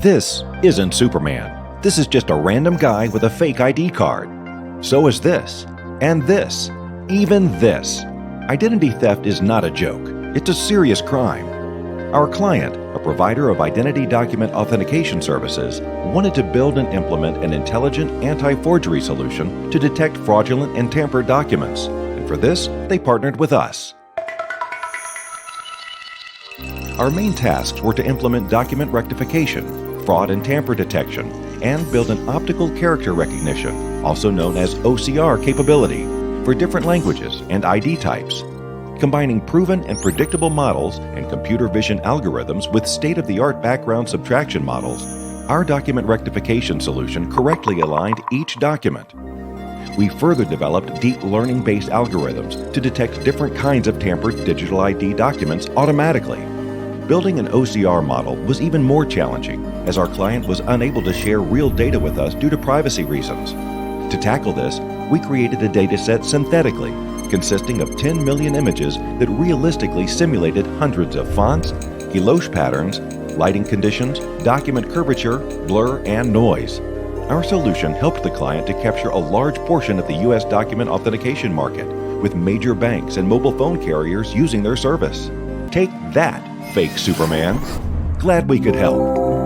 This isn't Superman. This is just a random guy with a fake ID card. So is this, and this, even this. Identity theft is not a joke. It's a serious crime. Our client, a provider of identity document authentication services, wanted to build and implement an intelligent anti-forgery solution to detect fraudulent and tampered documents. And for this, they partnered with us. Our main tasks were to implement document rectification, fraud and tamper detection, and build an optical character recognition, also known as OCR capability, for different languages and ID types. Combining proven and predictable models and computer vision algorithms with state-of-the-art background subtraction models, our document rectification solution correctly aligned each document. We further developed deep learning-based algorithms to detect different kinds of tampered digital ID documents automatically. Building an OCR model was even more challenging, as our client was unable to share real data with us due to privacy reasons. To tackle this, we created a dataset synthetically, consisting of 10 million images that realistically simulated hundreds of fonts, Heloche patterns, lighting conditions, document curvature, blur, and noise. Our solution helped the client to capture a large portion of the U.S. document authentication market, with major banks and mobile phone carriers using their service. Take that, fake Superman. Glad we could help.